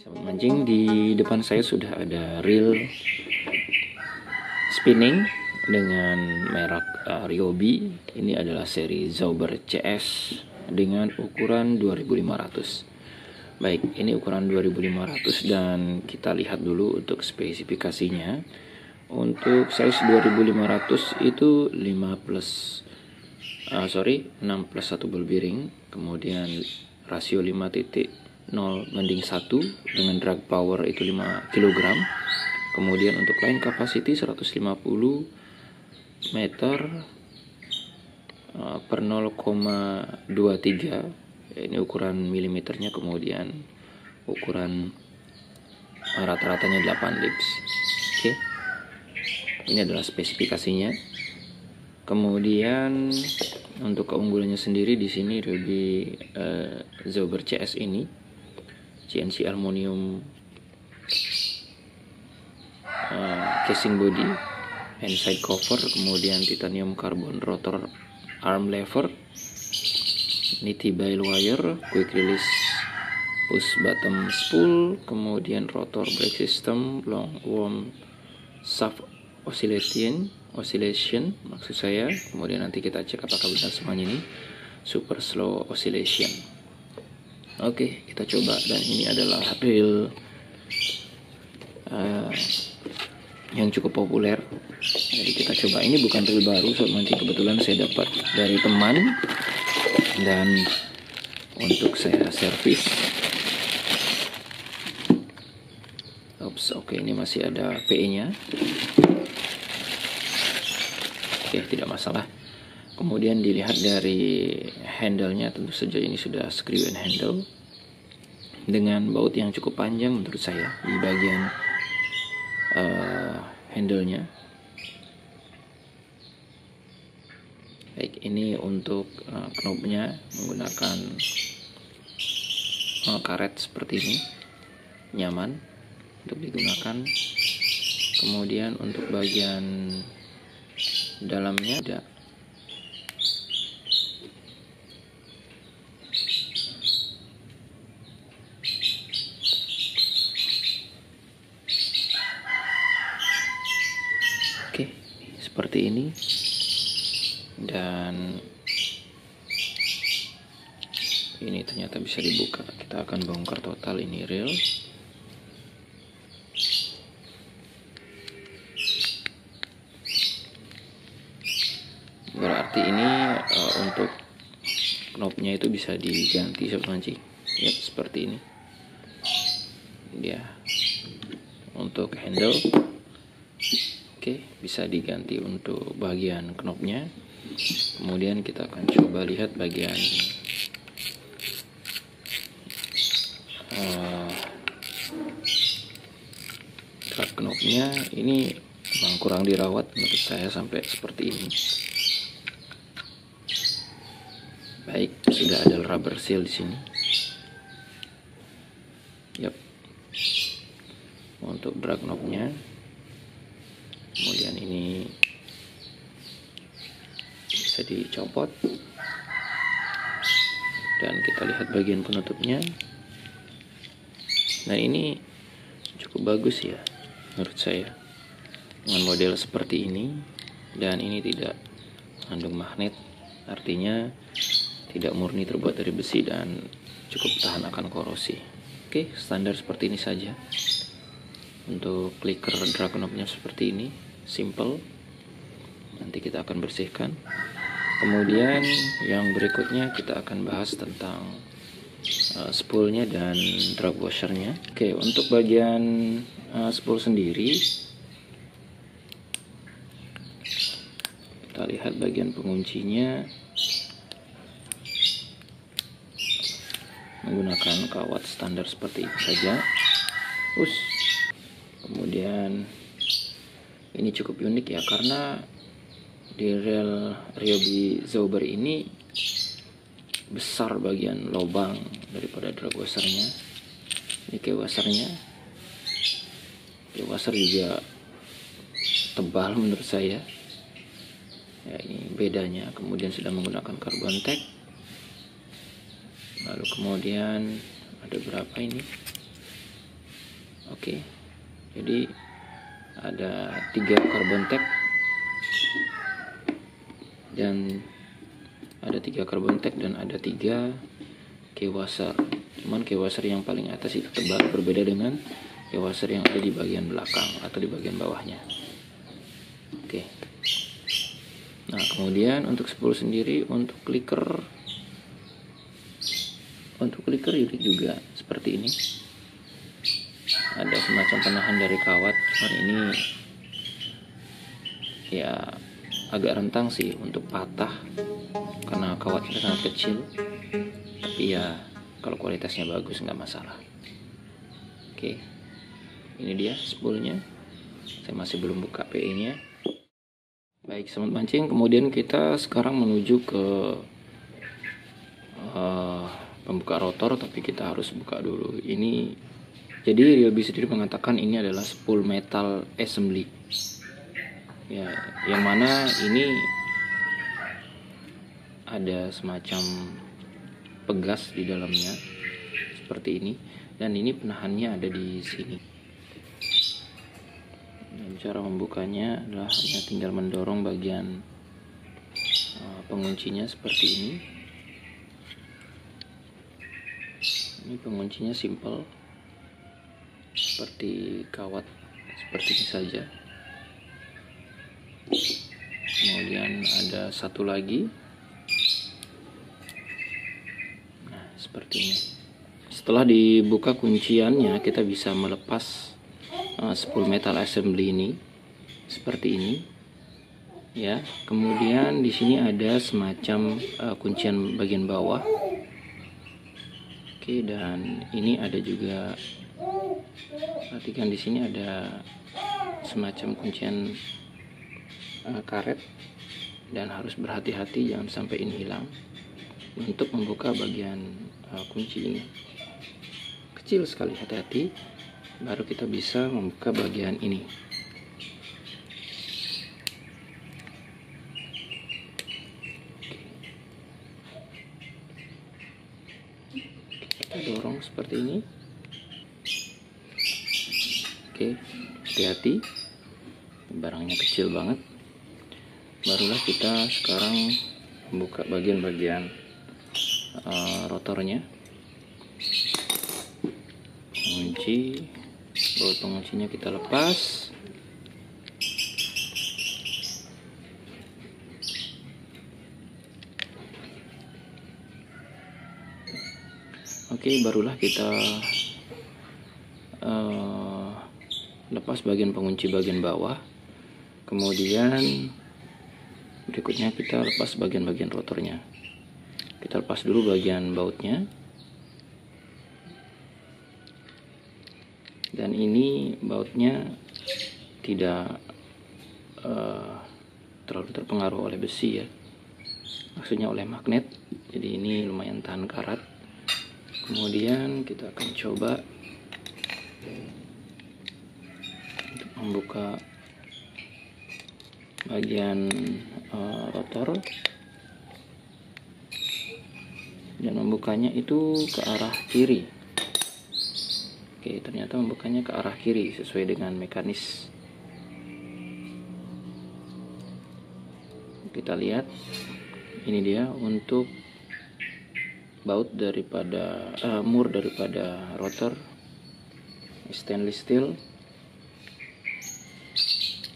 Sahabat mancing, di depan saya sudah ada reel spinning dengan merek Ryobi. Ini adalah seri Zauber CS dengan ukuran 2500. Baik, ini ukuran 2500 dan kita lihat dulu untuk spesifikasinya. Untuk size 2500 itu 6 plus 1 ball bearing, kemudian rasio 5.0:1 dengan drag power itu 5 kg. Kemudian untuk line capacity 150 meter per 0,23. Ini ukuran milimeternya, kemudian ukuran rata-ratanya 8 lips. Oke. Ini adalah spesifikasinya. Kemudian untuk keunggulannya sendiri di sini Ryobi Zauber CS ini CNC aluminium casing body, inside cover, kemudian titanium carbon rotor arm lever, nitty bail wire, quick release push bottom spool, kemudian rotor brake system, long worm shaft oscillation maksud saya. Kemudian nanti kita cek apakah benar semuanya ini super slow oscillation. Oke, kita coba. Dan ini adalah reel yang cukup populer, jadi kita coba. Ini bukan reel baru sobat mancing, kebetulan saya dapat dari teman dan untuk saya servis. Oke, ini masih ada PE nya. Oke, tidak masalah. Kemudian dilihat dari handle-nya, tentu saja ini sudah screw and handle dengan baut yang cukup panjang menurut saya di bagian handle-nya. Baik, ini untuk knobnya menggunakan karet seperti ini, nyaman untuk digunakan. Kemudian untuk bagian dalamnya ada seperti ini, dan ini ternyata bisa dibuka. Kita akan bongkar total ini reel. Berarti ini untuk knobnya itu bisa diganti sobat mancing. Ya, seperti ini dia untuk handle. Oke, bisa diganti untuk bagian knobnya. Kemudian kita akan coba lihat bagian drag knobnya. Ini memang kurang dirawat menurut saya sampai seperti ini. Baik, sudah ada rubber seal di sini. Yap. Untuk drag knobnya. Kemudian ini bisa dicopot dan kita lihat bagian penutupnya. Nah, ini cukup bagus ya menurut saya dengan model seperti ini, dan ini tidak mengandung magnet, artinya tidak murni terbuat dari besi dan cukup tahan akan korosi. Oke, standar seperti ini saja. Untuk clicker drag knobnya seperti ini, simple. Nanti kita akan bersihkan. Kemudian yang berikutnya kita akan bahas tentang spoolnya dan drag washernya. Oke, untuk bagian spool sendiri, kita lihat bagian penguncinya menggunakan kawat standar seperti itu saja. Kemudian ini cukup unik ya, karena di reel Ryobi Zauber ini besar bagian lubang daripada drag washernya. Ini kayak washernya, washer juga tebal menurut saya ya, ini bedanya. Kemudian sudah menggunakan carbon tack. Lalu kemudian ada berapa ini? Oke, jadi ada 3 carbon tape dan ada 3 keywasher. Cuman keywasher yang paling atas itu tebal, berbeda dengan keywasher yang ada di bagian belakang atau di bagian bawahnya. Oke. Nah, kemudian untuk spool sendiri, untuk clicker unik juga seperti ini. Ada semacam penahan dari kawat, cuman ini ya agak rentang sih untuk patah karena kawatnya sangat kecil. Tapi ya kalau kualitasnya bagus nggak masalah. Oke, ini dia spoolnya. Saya masih belum buka PE-nya. Baik, sobat mancing, kemudian kita sekarang menuju ke pembuka rotor, tapi kita harus buka dulu. Ini jadi Ryobi sendiri mengatakan ini adalah spool metal assembly. Ya, yang mana ini ada semacam pegas di dalamnya seperti ini, dan ini penahannya ada di sini. Dan cara membukanya adalah hanya tinggal mendorong bagian penguncinya seperti ini. Ini penguncinya simple, seperti kawat seperti ini saja. Kemudian ada satu lagi, nah seperti ini. Setelah dibuka kunciannya, kita bisa melepas spool metal assembly ini seperti ini ya. Kemudian di sini ada semacam kuncian bagian bawah. Oke, dan ini ada juga, perhatikan di sini ada semacam kuncian karet, dan harus berhati-hati jangan sampai ini hilang untuk membuka bagian kunci ini. Kecil sekali, hati-hati, baru kita bisa membuka bagian ini. Kita dorong seperti ini. Oke, hati-hati, barangnya kecil banget. Barulah kita sekarang membuka bagian-bagian rotornya. Kunci, baut penguncinya kita lepas. Oke, barulah kita lepas bagian pengunci bagian bawah. Kemudian berikutnya kita lepas bagian-bagian rotornya. Kita lepas dulu bagian bautnya. Dan ini bautnya tidak terlalu terpengaruh oleh besi ya, maksudnya oleh magnet. Jadi ini lumayan tahan karat. Kemudian kita akan coba untuk membuka bagian rotor, dan membukanya itu ke arah kiri. Oke, ternyata membukanya ke arah kiri sesuai dengan mekanis. Kita lihat, ini dia untuk baut daripada mur daripada rotor, stainless steel.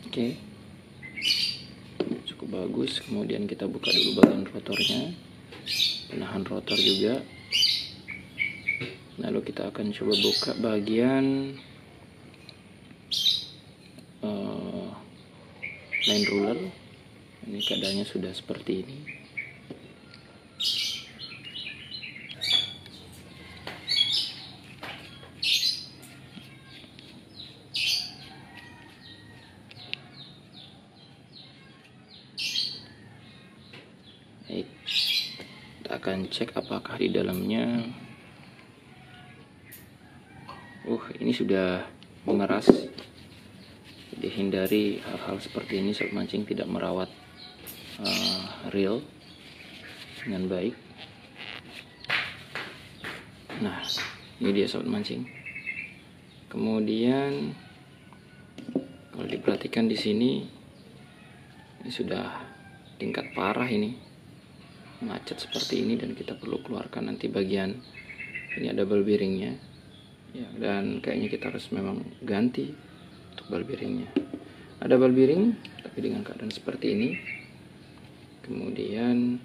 Oke, cukup bagus. Kemudian kita buka dulu bagian rotornya, penahan rotor juga. Lalu kita akan coba buka bagian line ruler. Ini keadaannya sudah seperti ini. Baik, kita akan cek apakah di dalamnya. Ini sudah mengeras. Jadi hindari hal-hal seperti ini saat mancing, tidak merawat reel dengan baik. Nah, ini dia sobat mancing. Kemudian kalau diperhatikan di sini, ini sudah tingkat parah ini, macet seperti ini, dan kita perlu keluarkan nanti bagian ini ada ball bearingnya ya, dan kayaknya kita harus memang ganti untuk ball bearingnya. Ada ball bearing tapi dengan keadaan seperti ini. Kemudian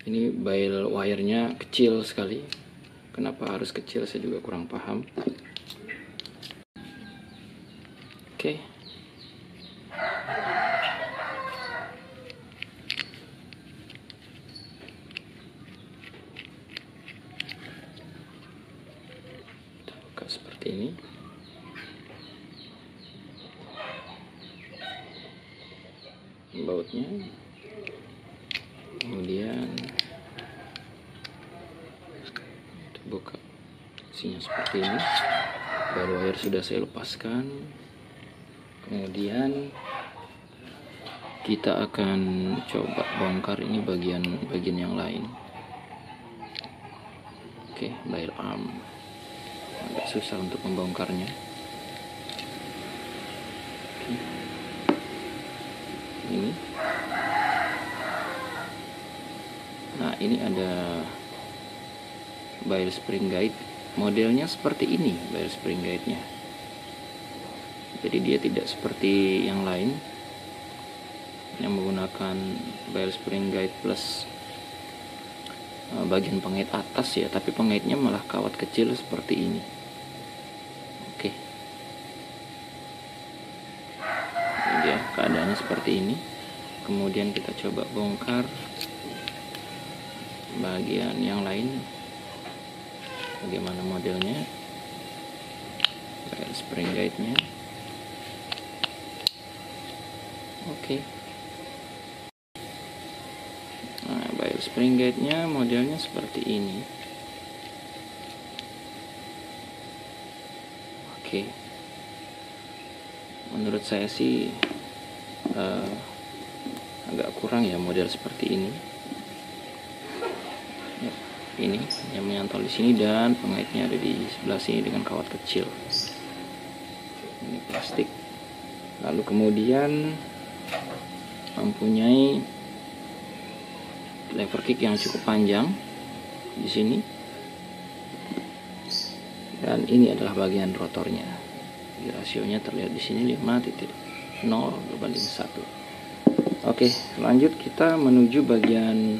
ini bail wire-nya kecil sekali. Kenapa harus kecil saya juga kurang paham. Oke. Kita buka seperti ini. Bautnya. Kemudian kita buka isinya seperti ini. Baru wire sudah saya lepaskan. Kemudian kita akan coba bongkar ini bagian yang lain. Oke, bail arm agak susah untuk membongkarnya. Oke. Ini. Nah, ini ada bail spring guide. Modelnya seperti ini bail spring guide-nya. Jadi dia tidak seperti yang lain yang menggunakan bail spring guide plus bagian pengait atas ya, tapi pengaitnya malah kawat kecil seperti ini. Oke. Ini dia keadaannya seperti ini. Kemudian kita coba bongkar bagian yang lain. Bagaimana modelnya? Bail spring guide-nya. Oke. Nah, bail spring guide-nya modelnya seperti ini. Oke. Menurut saya sih agak kurang ya model seperti ini. Ya, ini yang menyantol di sini dan pengaitnya ada di sebelah sini dengan kawat kecil. Ini plastik. Lalu kemudian mempunyai lever kick yang cukup panjang di sini, dan ini adalah bagian rotornya. Rasionya terlihat di sini 5.0 berbanding 1. Oke, lanjut kita menuju bagian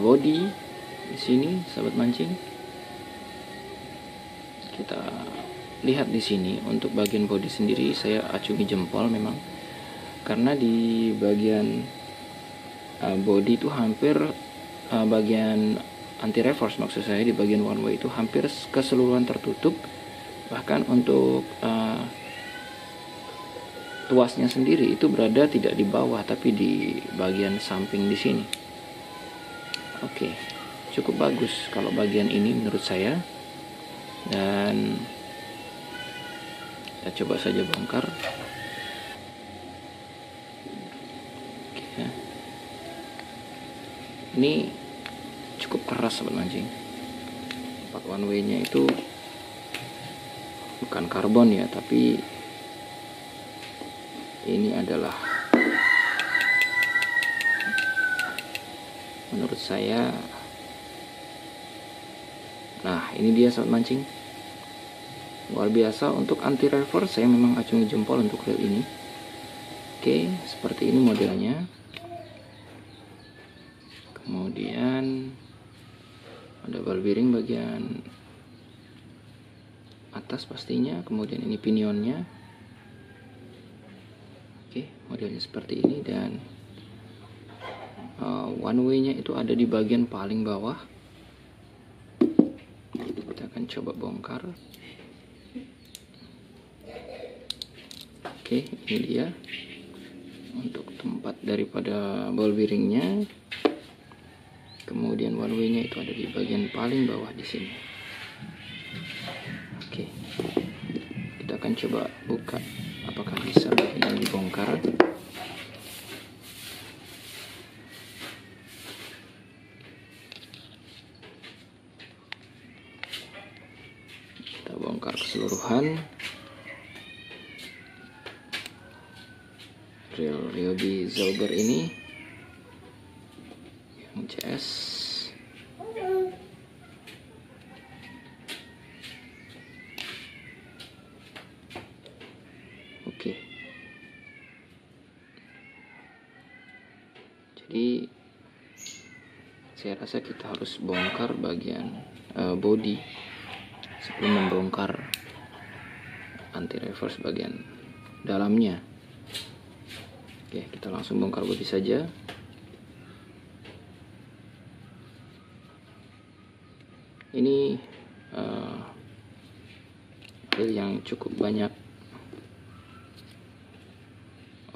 body di sini, sahabat mancing. Kita lihat di sini untuk bagian body sendiri saya acungi jempol memang, karena di bagian body itu hampir bagian anti reverse, maksud saya di bagian one way itu hampir keseluruhan tertutup. Bahkan untuk tuasnya sendiri itu berada tidak di bawah tapi di bagian samping di sini. Oke, cukup bagus kalau bagian ini menurut saya. Dan kita coba saja bongkar. Oke. Ini cukup keras sobat mancing. Part one way nya itu bukan karbon ya, tapi ini adalah menurut saya. Nah, ini dia sahabat mancing, luar biasa. Untuk anti reverse saya memang acungi jempol untuk reel ini. Oke, seperti ini modelnya. Kemudian ada ball bearing bagian atas pastinya. Kemudian ini pinionnya. Oke, modelnya seperti ini. Dan one way nya itu ada di bagian paling bawah. Kita akan coba bongkar. Oke, ini dia untuk tempat daripada ball bearingnya. Kemudian one way nya itu ada di bagian paling bawah di sini. Oke, kita akan coba buka apakah bisa bagian dibongkar. Kita bongkar keseluruhan reel Ryobi Zauber ini yang CS. Oke. Jadi saya rasa kita harus bongkar bagian body sebelum membongkar anti reverse bagian dalamnya. Oke, kita langsung bongkar bodi saja. Ini reel yang cukup banyak.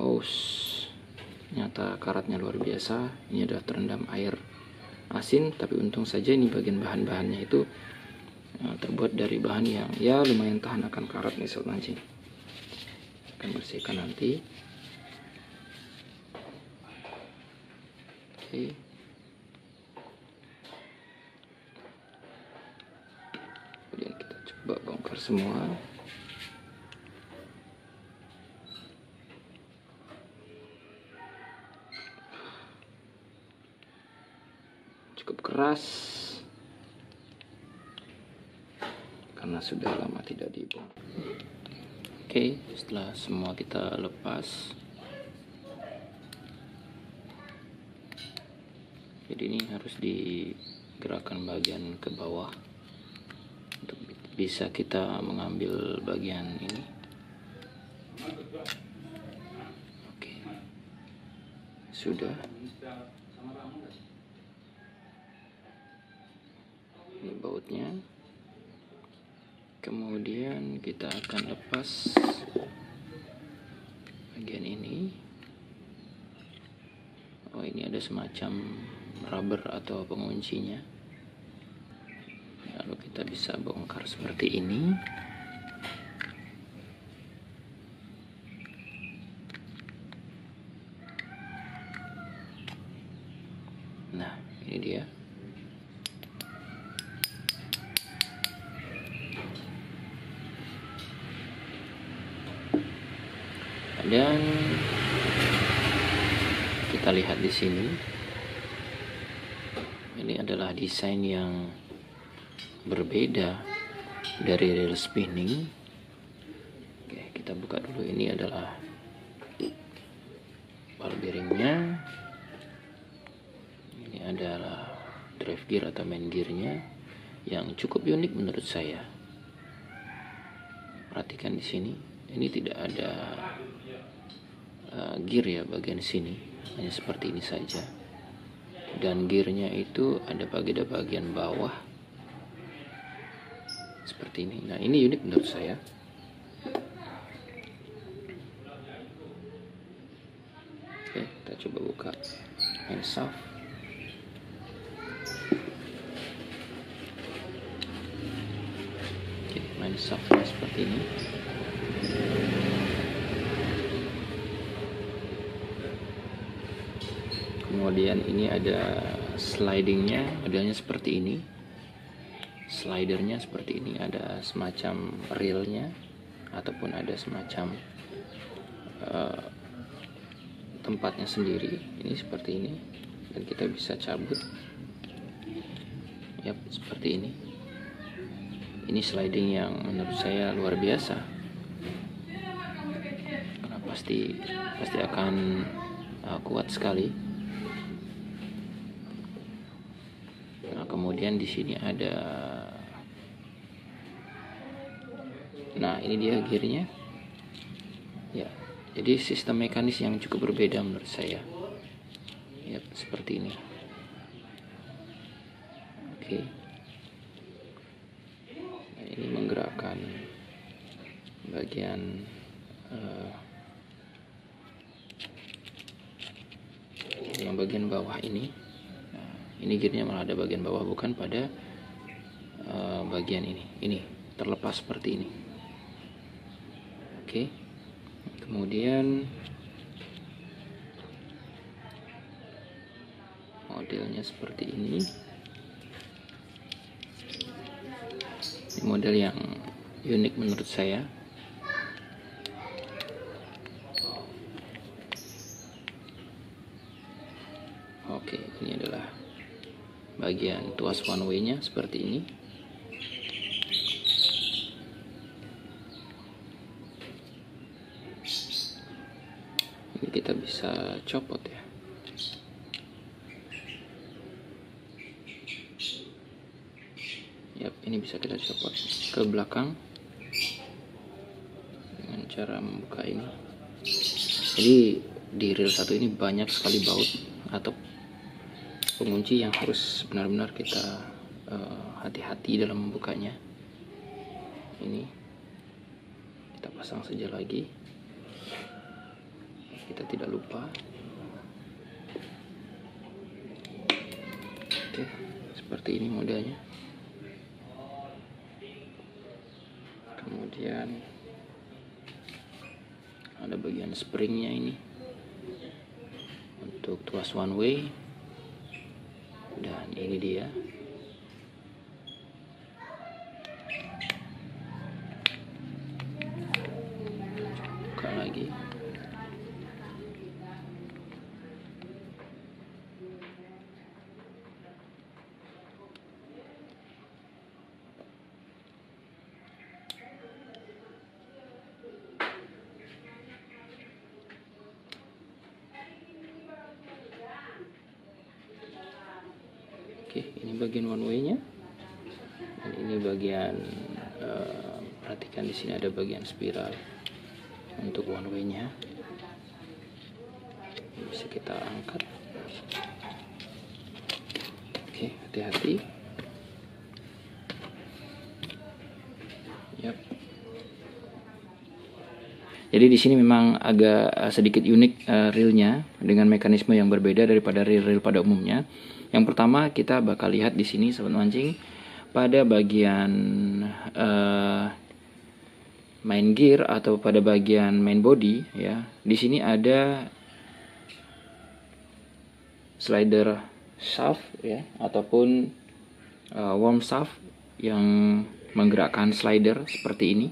Oh, ternyata karatnya luar biasa. Ini adalah terendam air asin, tapi untung saja ini bagian bahan-bahannya itu terbuat dari bahan yang ya lumayan tahan akan karat nih sobat mancing. Akan bersihkan nanti. Oke. Kemudian kita coba bongkar semua. Cukup keras karena sudah lama tidak dibongkar. Oke, setelah semua kita lepas, jadi ini harus digerakkan bagian ke bawah untuk bisa kita mengambil bagian ini. Oke, sudah. Ini bautnya. Kemudian kita akan lepas bagian ini. Oh, ini ada semacam rubber atau penguncinya. Lalu kita bisa bongkar seperti ini. Nah, ini dia. Dan kita lihat di sini, ini adalah desain yang berbeda dari reel spinning. Oke, kita buka dulu. Ini adalah ball bearingnya. Ini adalah drive gear atau main gearnya yang cukup unik menurut saya. Perhatikan di sini, ini tidak ada gear ya bagian sini, hanya seperti ini saja. Dan gearnya itu ada bagian bawah seperti ini. Nah, ini unik menurut saya. Oke, kita coba buka main shaft. Oke, main shaftnya seperti ini. Kemudian ini ada slidingnya, modelnya seperti ini. Slidernya seperti ini, ada semacam reelnya ataupun ada semacam tempatnya sendiri. Ini seperti ini, dan kita bisa cabut. Yap, seperti ini. Ini sliding yang menurut saya luar biasa, karena pasti akan kuat sekali. Kemudian di sini ada, nah ini dia gearnya ya. Jadi sistem mekanis yang cukup berbeda menurut saya ya, seperti ini. Oke. Nah, ini menggerakkan bagian yang bagian bawah ini. Ini gearnya malah ada bagian bawah, bukan pada bagian ini. Ini terlepas seperti ini. Oke. Kemudian modelnya seperti ini. Ini model yang unik menurut saya. Oke, ini adalah bagian tuas one way-nya seperti ini. Ini kita bisa copot ya. Yap, ini bisa kita copot ke belakang dengan cara membuka ini. Jadi di reel 1 ini banyak sekali baut atau pengunci yang harus benar-benar kita hati-hati dalam membukanya. Ini kita pasang saja lagi, kita tidak lupa. Oke, seperti ini modelnya. Kemudian ada bagian springnya ini untuk tuas one way, dan ini dia. Buka lagi. Oke, ini bagian one way-nya. Dan ini bagian perhatikan di sini ada bagian spiral untuk one way-nya. Bisa kita angkat. Oke, hati-hati. Yap. Jadi di sini memang agak sedikit unik reel-nya dengan mekanisme yang berbeda daripada reel-reel pada umumnya. Yang pertama kita bakal lihat di sini sobat mancing pada bagian main gear atau pada bagian main body ya. Di sini ada slider shaft ya ataupun worm shaft yang menggerakkan slider seperti ini.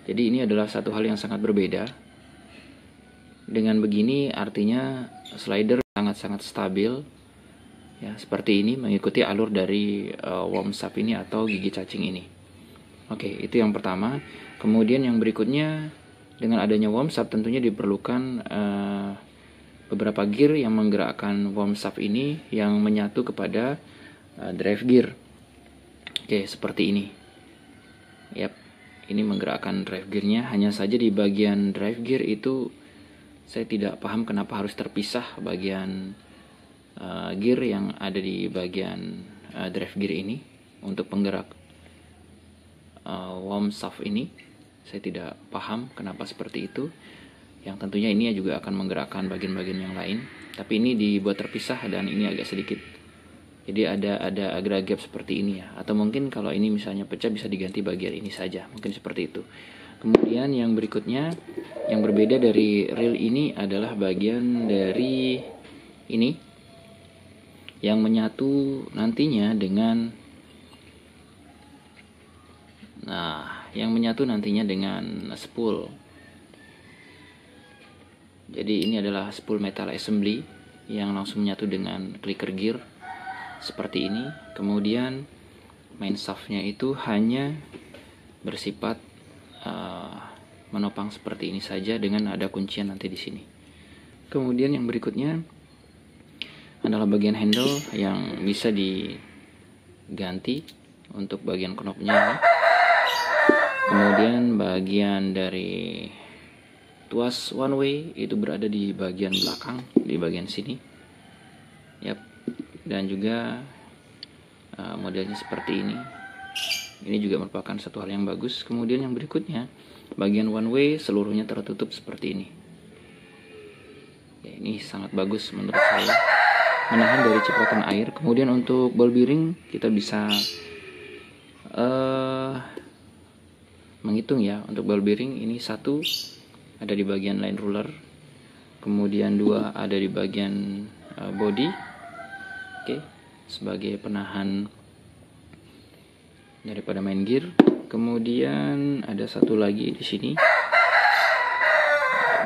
Jadi ini adalah satu hal yang sangat berbeda. Dengan begini artinya slider sangat-sangat stabil ya, seperti ini mengikuti alur dari worm shaft ini atau gigi cacing ini. Oke, itu yang pertama. Kemudian yang berikutnya, dengan adanya worm shaft tentunya diperlukan beberapa gear yang menggerakkan worm shaft ini yang menyatu kepada drive gear. Oke, seperti ini. Yap, ini menggerakkan drive gearnya. Hanya saja di bagian drive gear itu saya tidak paham kenapa harus terpisah bagian gear yang ada di bagian drive gear ini untuk penggerak worm shaft ini. Saya tidak paham kenapa seperti itu. Yang tentunya ini juga akan menggerakkan bagian-bagian yang lain. Tapi ini dibuat terpisah dan ini agak sedikit. Jadi ada gap seperti ini ya. Atau mungkin kalau ini misalnya pecah bisa diganti bagian ini saja. Mungkin seperti itu. Kemudian yang berikutnya yang berbeda dari reel ini adalah bagian dari ini yang menyatu nantinya dengan spool. Jadi ini adalah spool metal assembly yang langsung menyatu dengan clicker gear seperti ini. Kemudian main shaftnya itu hanya bersifat menopang seperti ini saja dengan ada kuncian nanti di sini. Kemudian yang berikutnya adalah bagian handle yang bisa diganti untuk bagian knopnya. Kemudian bagian dari tuas one way itu berada di bagian belakang, di bagian sini. Yap. Dan juga modelnya seperti ini. Ini juga merupakan satu hal yang bagus. Kemudian yang berikutnya, bagian one way seluruhnya tertutup seperti ini. Ya, ini sangat bagus menurut saya, menahan dari cipratan air. Kemudian untuk ball bearing kita bisa menghitung ya. Untuk ball bearing ini 1 ada di bagian line ruler, kemudian 2 ada di bagian body. Oke, sebagai penahan daripada main gear. Kemudian ada satu lagi di sini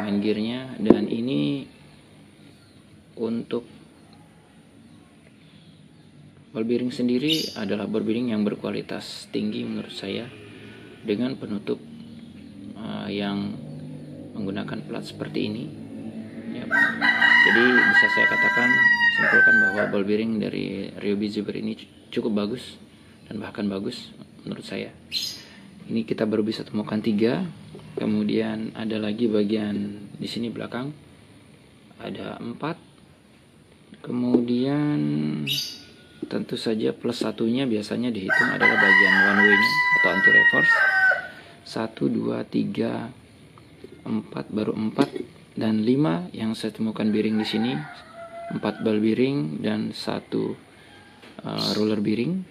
main gearnya, dan ini untuk ball bearing sendiri adalah ball bearing yang berkualitas tinggi menurut saya, dengan penutup yang menggunakan plat seperti ini ya. Jadi bisa saya katakan, simpulkan bahwa ball bearing dari Ryobi Zebra ini cukup bagus, dan bahkan bagus menurut saya. Ini kita baru bisa temukan 3. Kemudian ada lagi bagian di sini belakang ada 4. Kemudian tentu saja plus satunya biasanya dihitung adalah bagian one way-nya atau anti reverse. 1, 2, 3, 4, baru 4 dan 5 yang saya temukan bearing di sini. 4 ball bearing dan 1 roller bearing.